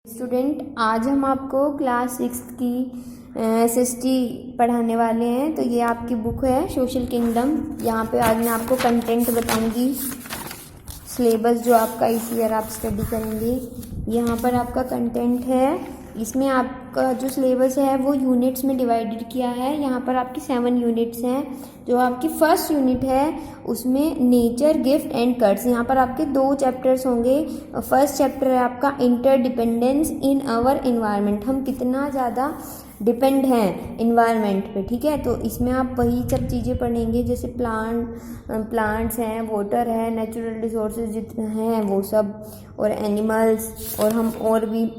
Student, आज हम आपको क्लास 6 की एसएसटी पढ़ाने वाले हैं। तो ये आपकी बुक है सोशल किंगडम। यहाँ पे आज मैं आपको कंटेंट बताऊंगी, सिलेबस जो आपका इस ईयर आप स्टडी करेंगे। यहाँ पर आपका कंटेंट है, इसमें आपका जो सिलेबस है वो यूनिट्स में डिवाइडेड किया है। यहाँ पर आपकी 7 यूनिट्स हैं। जो आपकी फर्स्ट यूनिट है उसमें नेचर, गिफ्ट एंड कर्स। यहाँ पर आपके 2 चैप्टर्स होंगे। फर्स्ट चैप्टर है आपका इंटरडिपेंडेंस इन आवर इन्वायरमेंट, हम कितना ज़्यादा डिपेंड हैं इन्वायरमेंट पे, ठीक है। तो इसमें आप वही सब चीज़ें पढ़ेंगे, जैसे प्लांट्स हैं, वाटर है, नेचुरल रिसोर्सेज जितने हैं वो सब, और एनिमल्स, और हम और भी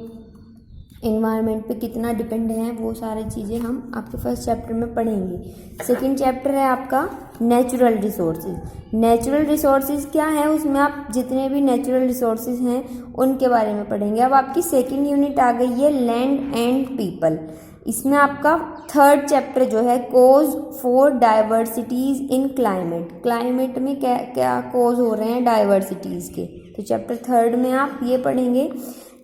इन्वायरमेंट पे कितना डिपेंड है, वो सारी चीज़ें हम आपके फर्स्ट चैप्टर में पढ़ेंगे। सेकंड चैप्टर है आपका नेचुरल रिसोर्सेज। नेचुरल रिसोर्सेज क्या है, उसमें आप जितने भी नेचुरल रिसोर्सेज हैं उनके बारे में पढ़ेंगे। अब आपकी सेकंड यूनिट आ गई है लैंड एंड पीपल। इसमें आपका थर्ड चैप्टर जो है cause for diversities in climate. Climate में क्या क्या कोज हो रहे हैं डाइवर्सिटीज़ के, तो चैप्टर थर्ड में आप ये पढ़ेंगे।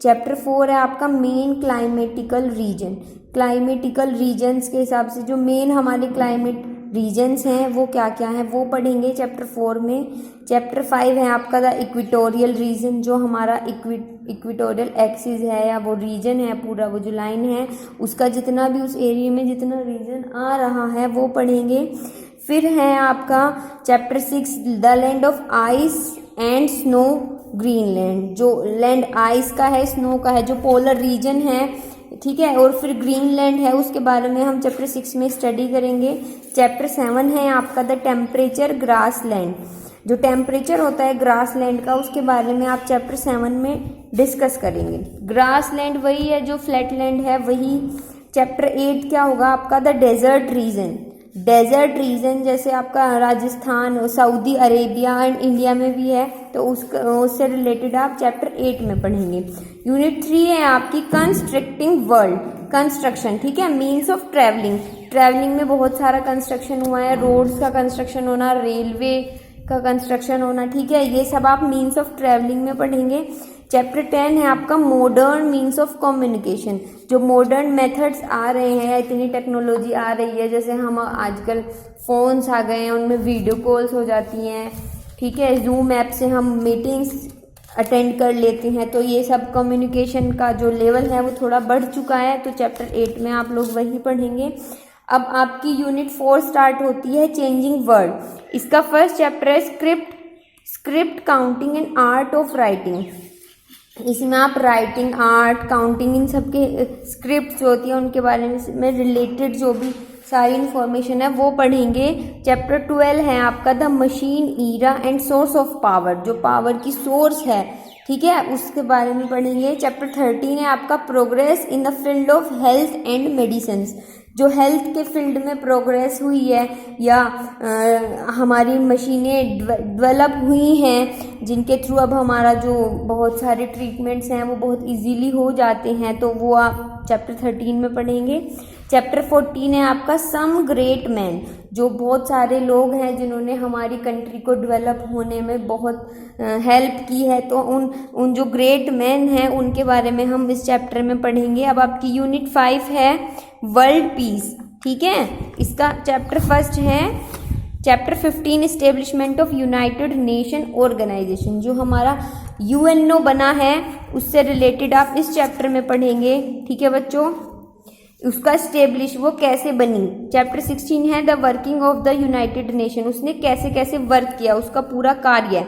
चैप्टर 4 है आपका main climatical region. Climatical regions के हिसाब से जो मेन हमारे क्लाइमेट रीजन्स हैं वो क्या क्या हैं वो पढ़ेंगे चैप्टर 4 में। चैप्टर 5 है आपका द इक्वेटोरियल रीजन, जो हमारा इक्वेटोरियल एक्सिस है या वो रीजन है पूरा, वो जो लाइन है उसका जितना भी उस एरिया में जितना रीजन आ रहा है वो पढ़ेंगे। फिर है आपका chapter 6 the land of ice and snow Greenland. जो लैंड आइस का है, स्नो का है, जो पोलर रीजन है, ठीक है। और फिर ग्रीनलैंड है, उसके बारे में हम चैप्टर 6 में स्टडी करेंगे। चैप्टर 7 है आपका द टेम्परेचर ग्रासलैंड। जो टेम्परेचर होता है ग्रासलैंड का, उसके बारे में आप चैप्टर 7 में डिस्कस करेंगे। ग्रासलैंड वही है जो फ्लैट लैंड है वही। चैप्टर 8 क्या होगा आपका the desert region. Desert region जैसे आपका Rajasthan, Saudi Arabia and India में भी है, तो उससे रिलेटेड आप चैप्टर 8 में पढ़ेंगे। यूनिट 3 है आपकी कंस्ट्रक्टिंग वर्ल्ड, कंस्ट्रक्शन, ठीक है, मीन्स ऑफ ट्रैवलिंग। ट्रैवलिंग में बहुत सारा कंस्ट्रक्शन हुआ है, रोड्स का कंस्ट्रक्शन होना, रेलवे का कंस्ट्रक्शन होना, ठीक है, ये सब आप मीन्स ऑफ ट्रैवलिंग में पढ़ेंगे। चैप्टर 10 है आपका मॉडर्न मीन्स ऑफ कम्युनिकेशन। जो मॉडर्न मेथड्स आ रहे हैं, इतनी टेक्नोलॉजी आ रही है, जैसे हम आजकल फ़ोन्स आ गए हैं, उनमें वीडियो कॉल्स हो जाती हैं, ठीक है, जूम ऐप से हम मीटिंग्स अटेंड कर लेते हैं। तो ये सब कम्युनिकेशन का जो लेवल है वो थोड़ा बढ़ चुका है, तो चैप्टर 8 में आप लोग वही पढ़ेंगे। अब आपकी यूनिट 4 स्टार्ट होती है चेंजिंग वर्ड। इसका फर्स्ट चैप्टर है script counting and art of writing. इसमें आप राइटिंग, आर्ट, काउंटिंग, इन सब के स्क्रिप्ट जो होती है उनके बारे में रिलेटेड जो भी सारी इन्फॉर्मेशन है वो पढ़ेंगे। चैप्टर 12 है आपका the machine era and source of power. जो पावर की सोर्स है, ठीक है, उसके बारे में पढ़ेंगे। चैप्टर 13 है आपका progress in the field of health and medicine. जो हेल्थ के फील्ड में प्रोग्रेस हुई है या हमारी मशीनें डेवलप हुई हैं, जिनके थ्रू अब हमारा जो बहुत सारे ट्रीटमेंट्स हैं वो बहुत इजीली हो जाते हैं, तो वो आप चैप्टर 13 में पढ़ेंगे। चैप्टर 14 है आपका सम ग्रेट मैन। जो बहुत सारे लोग हैं जिन्होंने हमारी कंट्री को डेवलप होने में बहुत हेल्प की है, तो उन जो ग्रेट मैन हैं उनके बारे में हम इस चैप्टर में पढ़ेंगे। अब आपकी यूनिट 5 है वर्ल्ड पीस, ठीक है। इसका चैप्टर फर्स्ट है chapter 15 establishment of United Nation organisation. जो हमारा यूएनओ बना है उससे रिलेटेड आप इस चैप्टर में पढ़ेंगे, ठीक है बच्चों। उसका स्टेब्लिश वो कैसे बनी। चैप्टर 16 है the working of the United nation. उसने कैसे कैसे वर्क किया, उसका पूरा कार्य।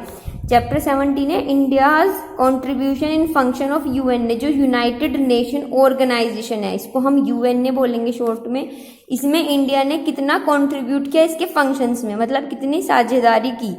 चैप्टर 17 है India's contribution in function of UNA. जो यूनाइटेड नेशन ऑर्गेनाइजेशन है, इसको हम यूएनए बोलेंगे शॉर्ट में। इसमें इंडिया ने कितना कंट्रीब्यूट किया इसके फंक्शंस में, मतलब कितनी साझेदारी की।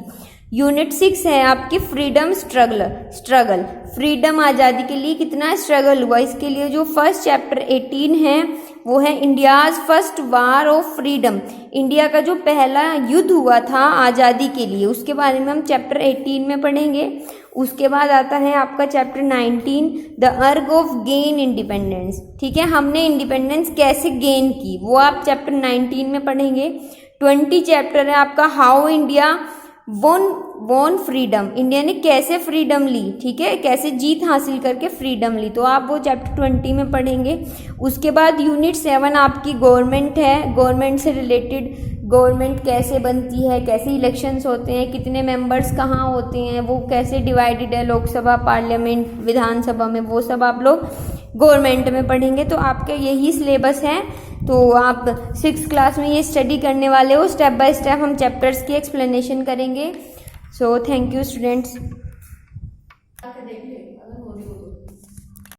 यूनिट 6 है आपकी फ्रीडम स्ट्रगल। फ्रीडम आज़ादी के लिए कितना स्ट्रगल हुआ, इसके लिए जो फर्स्ट चैप्टर 18 है वो है India's first war of freedom. India का जो पहला युद्ध हुआ था आज़ादी के लिए, उसके बारे में हम चैप्टर 18 में पढ़ेंगे। उसके बाद आता है आपका चैप्टर 19 द अर्ग ऑफ गेन इंडिपेंडेंस, ठीक है, हमने इंडिपेंडेंस कैसे गेन की, वो आप चैप्टर 19 में पढ़ेंगे। 20 चैप्टर है आपका how India won freedom, India ने कैसे फ्रीडम ली, ठीक है, कैसे जीत हासिल करके फ्रीडम ली, तो आप वो चैप्टर 20 में पढ़ेंगे। उसके बाद यूनिट 7 आपकी गवर्नमेंट है, गवर्नमेंट से रिलेटेड, गवर्नमेंट कैसे बनती है, कैसे इलेक्शंस होते हैं, कितने मेंबर्स कहाँ होते हैं, वो कैसे डिवाइडेड है, लोकसभा, पार्लियामेंट, विधानसभा में, वो सब आप लोग गवर्नमेंट में पढ़ेंगे। तो आपके यही सिलेबस है, तो आप 6th क्लास में ये स्टडी करने वाले हो। स्टेप बाय स्टेप हम चैप्टर्स की एक्सप्लेनेशन करेंगे। So thank you students.